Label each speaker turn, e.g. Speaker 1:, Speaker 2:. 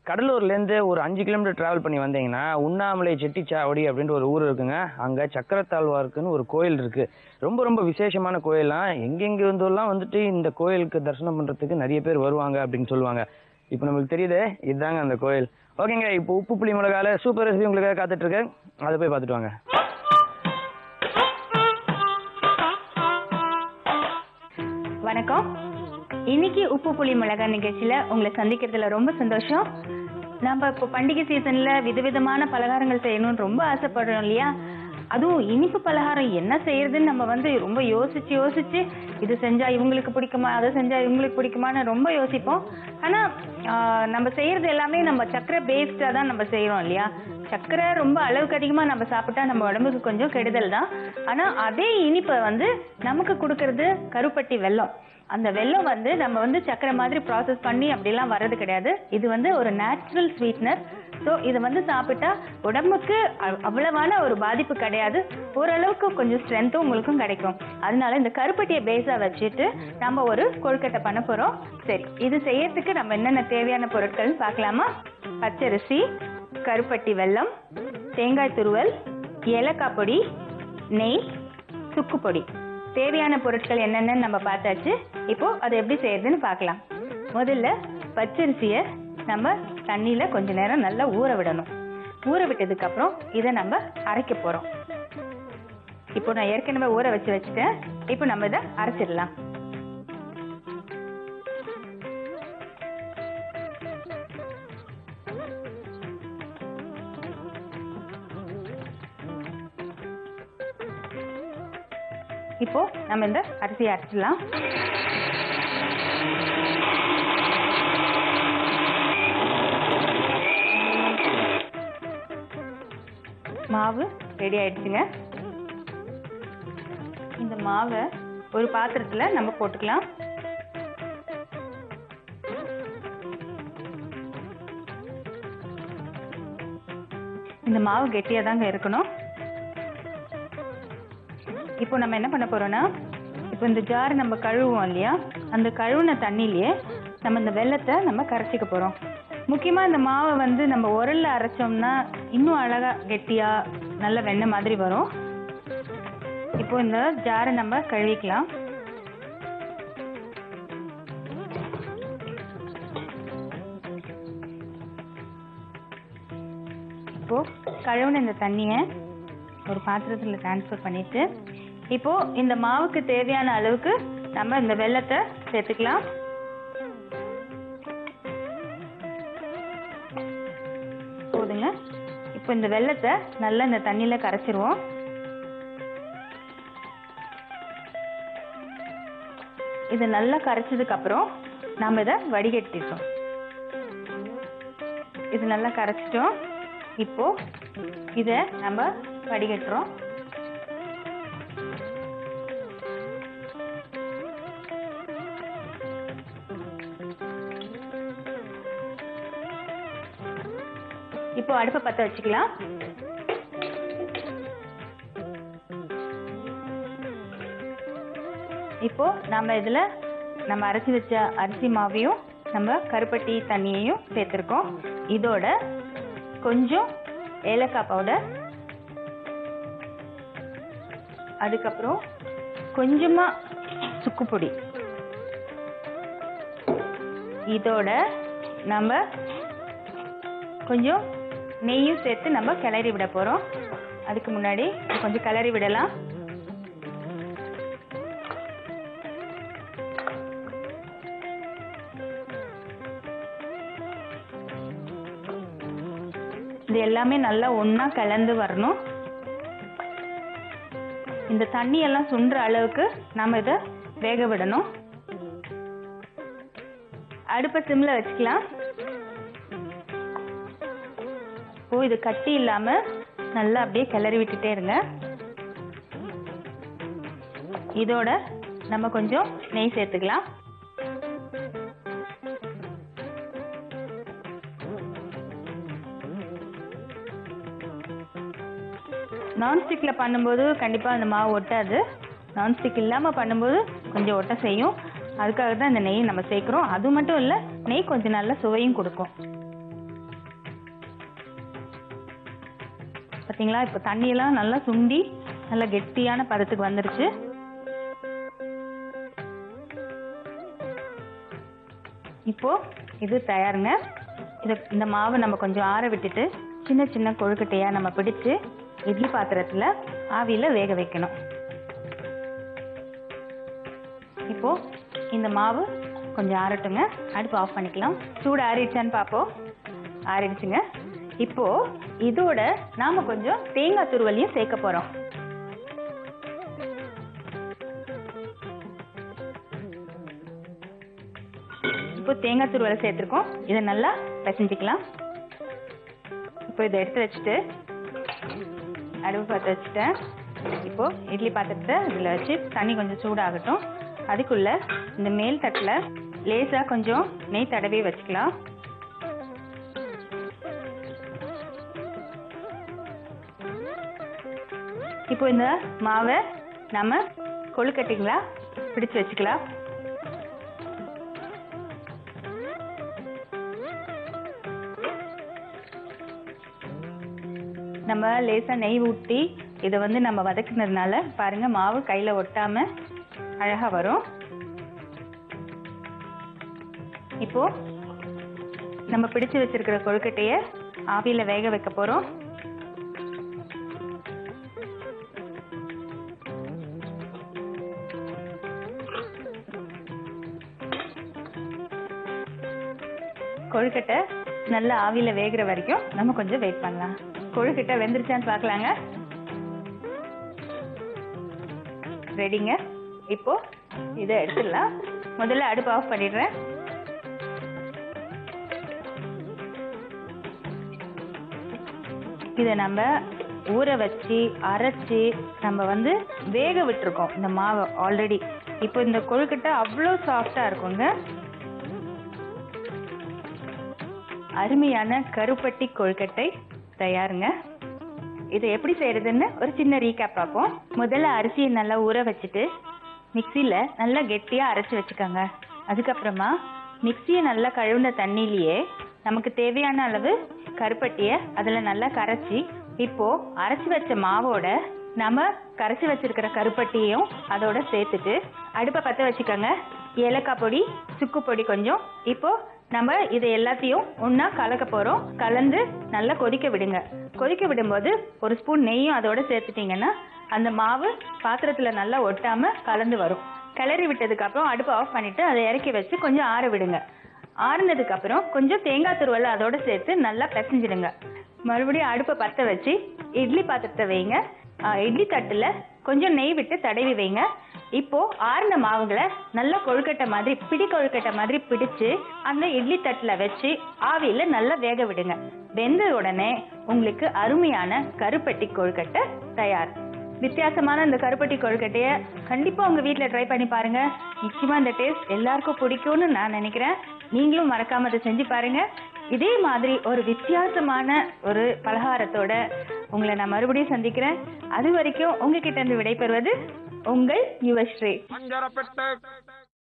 Speaker 1: கடலூர்லேருந்து ஒரு 5 kilometre travel பண்ணி வந்தீங்கன்னா உண்ணாமலை செட்டிச்சாவடி அப்படின்ற ஒரு ஊர் இருக்குங்க. அங்கே சக்கரத்தாழ்வாருக்குன்னு ஒரு கோயில் இருக்கு. ரொம்ப ரொம்ப விசேஷமான கோயிலாம். எங்கெங்க இருந்தெல்லாம் வந்துட்டு இந்த கோயிலுக்கு தரிசனம் பண்றதுக்கு நிறைய பேர் வருவாங்க அப்படின்னு சொல்லுவாங்க. இப்போ நம்மளுக்கு தெரியுது, இதுதாங்க அந்த கோயில். ஓகேங்க, இப்போ உப்பு புளி மிளகால சூப்பர் ரெசிபி உங்களுக்காக காத்துட்டு இருக்கு. அதை போய் பார்த்துட்டு வாங்க.
Speaker 2: வணக்கம். இன்னைக்கு உப்பு புளி மிளகா நிகழ்ச்சியில உங்களை சந்திக்கிறதுல ரொம்ப சந்தோஷம். நம்ம இப்போ பண்டிகை சீசன்ல விதவிதமான பலகாரங்கள் செய்யணும்னு ரொம்ப ஆசைப்படுறோம் இல்லையா? அதுவும் இனிப்பு பலகாரம் என்ன செய்யறதுன்னு நம்ம ரொம்ப யோசிச்சு இது செஞ்சா இவங்களுக்கு பிடிக்குமா, அதை செஞ்சா இவங்களுக்கு பிடிக்குமான்னு ரொம்ப யோசிப்போம். ஆனா நம்ம செய்யறது எல்லாமே நம்ம சக்கரை பேஸ்டா தான் நம்ம செய்யறோம் இல்லையா? சக்கரை ரொம்ப அளவுக்கு அதிகமா நம்ம சாப்பிட்டா நம்ம உடம்புக்கு கொஞ்சம் கெடுதல் தான். ஆனா அதே இனிப்பை நமக்கு கொடுக்கறது கருப்பட்டி வெல்லம். அந்த வெல்லம் நம்ம சக்கரை மாதிரி ப்ராசஸ் பண்ணி அப்படிலாம் வர்றது கிடையாது. இது ஒரு நேச்சுரல் ஸ்வீட்னர். ஸோ இதை சாப்பிட்டா உடம்புக்கு அவ்வளவான ஒரு பாதிப்பு கிடையாது. ஓரளவுக்கு கொஞ்சம் ஸ்ட்ரென்த்தும் உங்களுக்கும் கிடைக்கும். அதனால இந்த கருப்பட்டியை பேஸா வச்சுட்டு நம்ம ஒரு கொழுக்கட்டை பண்ண போறோம். சரி, இது செய்யறதுக்கு நம்ம என்னென்ன தேவையான பொருட்கள்னு பார்க்கலாமா? பச்சரிசி, கருப்பட்டி வெல்லம், தேங்காய் துருவல், ஏலக்காய் பொடி, நெய், சுக்கு பொடி. தேவையான பொருட்கள் என்னென்னு நம்ம பார்த்தாச்சு. இப்போ அதை எப்படி செய்யறதுன்னு பார்க்கலாம். முதல்ல பச்சரிசியை நம்ம தண்ணியில கொஞ்ச நேரம் நல்லா ஊற விடணும். ஊற விட்டதுக்கு அப்புறம் இதை நம்ம அரைக்க போறோம். இப்போ நான் ஏற்கனவே ஊற வச்சுட்டேன். இப்போ நம்ம இதை அரைச்சிடலாம். இப்போ நம்ம இந்த அரிசியை அரைச்சிடலாம். மாவு ரெடி ஆயிடுச்சுங்க. இந்த மாவை ஒரு பாத்திரத்துல நம்ம போட்டுக்கலாம். இந்த மாவு கெட்டியா தாங்க இருக்கணும். இப்போ நம்ம என்ன பண்ண போறோம்னா, இப்போ இந்த ஜார் நம்ம கழுவுவோம் இல்லையா? அந்த கழுவுன தண்ணியிலேயே நம்ம இந்த வெல்லத்தை நம்ம கரைச்சிக்க போறோம். முக்கியமா இந்த மாவை நம்ம உரல்ல அரைச்சோம்னா இன்னும் அழகா கெட்டியா நல்ல வெண்ணெய் மாதிரி வரும். இப்போ இந்த ஜாரை நம்ம கழுவிக்கலாம். இப்போ கழுவுன இந்த தண்ணியை ஒரு பாத்திரத்துல டிரான்ஸ்ஃபர் பண்ணிட்டு இப்போ இந்த மாவுக்கு தேவையான அளவுக்கு நம்ம இந்த வெல்லத்தை சேர்த்துக்கலாம். போதுங்க. இப்போ இந்த வெல்லத்தை நல்லா இந்த தண்ணியில கரைச்சிருவோம். இது நல்லா கரைச்சதுக்கு அப்புறம் நாம இதை வடிகட்டிட்டோம். இது நல்லா கரைச்சிட்டோம். இப்போ இதை நம்ம வடிகட்டுறோம். இப்போ அடுப்பை பற்ற வச்சுக்கலாம். இப்போ நம்ம இதுல நம்ம அரைச்சி வச்ச அரிசி மாவையும் நம்ம கருப்பட்டி தண்ணியையும் சேர்த்திருக்கோம். இதோட கொஞ்சம் ஏலக்காய் பவுடர், அதுக்கப்புறம் கொஞ்சமா சுக்கு பொடி, இதோட நம்ம கொஞ்சம் நெய்யும் சேர்த்து நம்ம கிளறி விட போறோம். அதுக்கு முன்னாடி கொஞ்சம் கிளறி விடலாம். இது எல்லாமே நல்லா ஒண்ணா கலந்து வரணும். இந்த தண்ணி எல்லாம் சுண்டுற அளவுக்கு நாம இதை வேக விடணும். அடுப்பை சிம்ல வச்சுக்கலாம். இது கட்டி இல்லாம நல்லா அப்படியே கிளறி விட்டுட்டே இருங்க. இதோட நம்ம கொஞ்சம் நெய் சேர்த்துக்கலாம். நான்ஸ்டிக்ல பண்ணும்போது கண்டிப்பா அந்த மாவு ஒட்டாது. நான்ஸ்டிக் இல்லாம பண்ணும்போது கொஞ்சம் ஒட்ட செய்யும். அதுக்காக தான் இந்த நெய் நம்ம சேர்க்கிறோம். அது மட்டும் இல்ல, நெய் கொஞ்சம் நல்ல சுவையும் கொடுக்கும். பாத்தீங்களா, இப்போ தண்ணியெல்லாம் நல்லா சுண்டி நல்லா கெட்டியான பதத்துக்கு வந்துருச்சு. இப்போ இது தயாருங்க. இந்த மாவை நம்ம கொஞ்சம் ஆற விட்டுட்டு சின்ன சின்ன கொழுக்கட்டையா நம்ம பிடிச்சு இட்லி பாத்திரத்துல ஆவியில வேக வைக்கணும். இப்போ இந்த மாவு கொஞ்சம் ஆறட்டுங்க. அடுப்பு ஆஃப் பண்ணிக்கலாம். சூடு ஆறிடுச்சான்னு பார்ப்போம். ஆறிடுச்சுங்க. இப்போ இதோட நாம கொஞ்சம் தேங்காய் துருவலையும் சேர்க்க போறோம். இப்போ தேங்காய் துருவலை சேர்த்துருக்கோம். இதை நல்லா பிசைஞ்சிக்கலாம். இப்போ இதை எடுத்து வச்சுட்டு அடுப்பு பற்ற வச்சுட்டேன். இப்போ இட்லி பாத்திரத்தை இதில் வச்சு தண்ணி கொஞ்சம் சூடாகட்டும். அதுக்குள்ள இந்த மேல் தட்டில் லேசாக கொஞ்சம் நெய் தடவி வச்சுக்கலாம். இப்போ இந்த மாவை நம்ம கொழுக்கட்டைங்களா பிடிச்சு வச்சுக்கலாம். நம்ம லேசா நெய் ஊற்றி இதை நம்ம வதக்குனதுனால பாருங்க மாவு கையில ஒட்டாம அழகா வரும். இப்போ நம்ம பிடிச்சு வச்சிருக்கிற கொழுக்கட்டைய ஆவியில வேக வைக்க போறோம். கொழுக்கட்டை நல்லா ஆவியில வேகிற வரைக்கும் நம்ம கொஞ்சம் வெயிட் பண்ணலாம். கொழுக்கட்டை வெந்துருச்சான்னு பார்க்கலாங்க. ரெடிங்க. இப்போ இதை எடுத்துடலாம். முதல்ல அடுப்பு ஆஃப் பண்ணிடுறேன். இதை நம்ம ஊற வச்சு அரைச்சி நம்ம வேக விட்டுருக்கோம் இந்த மாவை ஆல்ரெடி. இப்போ இந்த கொழுக்கட்டை அவ்வளோ சாஃப்டா இருக்குங்க. அருமையான கருப்பட்டி கொழுக்கட்டை தயாருங்க. இதை எப்படி செய்யறதுன்னு ஒரு சின்ன ரீகேப் பார்ப்போம். முதல்ல அரிசியை நல்லா ஊற வச்சுட்டு மிக்சியில நல்லா கெட்டியா அரைச்சு வச்சுக்கோங்க. அதுக்கப்புறமா மிக்சியை நல்லா கழுவுன தண்ணியிலேயே நமக்கு தேவையான அளவு கருப்பட்டிய அதுல நல்லா கரைச்சி இப்போ அரைச்சு வச்ச மாவோட நம்ம கரைச்சி வச்சிருக்கிற கருப்பட்டியையும் அதோட சேர்த்துட்டு அடுப்பை பற்ற வச்சுக்கோங்க. ஏலக்காய் பொடி, சுக்கு பொடி கொஞ்சம். இப்போ நம்ம இதை எல்லாத்தையும் ஒன்னா கலக்க போறோம். கலந்து நல்லா கொதிக்க விடுங்க. கொதிக்க விடும்போது ஒரு ஸ்பூன் நெய்யும் அதோட சேர்த்துட்டீங்கன்னா அந்த மாவு பாத்திரத்துல நல்லா ஒட்டாம கலந்து வரும். கிளறி விட்டதுக்கு அப்புறம் அடுப்பு ஆஃப் பண்ணிட்டு அதை இறக்கி வச்சு கொஞ்சம் ஆற விடுங்க. ஆறுனதுக்கு அப்புறம் கொஞ்சம் தேங்காய் துருவலை அதோட சேர்த்து நல்லா பிசைஞ்சிடுங்க. மறுபடியும் அடுப்பை பற்ற வச்சு இட்லி பாத்திரத்தை வைங்க. இட்லி தட்டுல கொஞ்சம் நெய் விட்டு தடவி வைங்க. இப்போ ஆறுன மாவுகளை நல்லா கொழுக்கட்டை மாதிரி பிடி கொழுக்கட்டை மாதிரி பிடிச்சு அந்த இட்லி தட்டுல வச்சு ஆவியில நல்லா வேக விடுங்க. வெந்த உடனே உங்களுக்கு அருமையான கருப்பட்டி கொழுக்கட்டை தயார். வித்தியாசமான இந்த கருப்பட்டி கொழுக்கட்டைய கண்டிப்பா உங்க வீட்டுல ட்ரை பண்ணி பாருங்க. நிச்சயமா இந்த டேஸ்ட் எல்லாருக்கும் பிடிக்கும்னு நான் நினைக்கிறேன். நீங்களும் மறக்காம அதை செஞ்சு பாருங்க. இதே மாதிரி ஒரு வித்தியாசமான ஒரு பலகாரத்தோட உங்களை நான் மறுபடியும் சந்திக்கிறேன். அது வரைக்கும் உங்ககிட்ட இருந்து விடைபெறுவது உங்கள் யுவஸ்ரீ.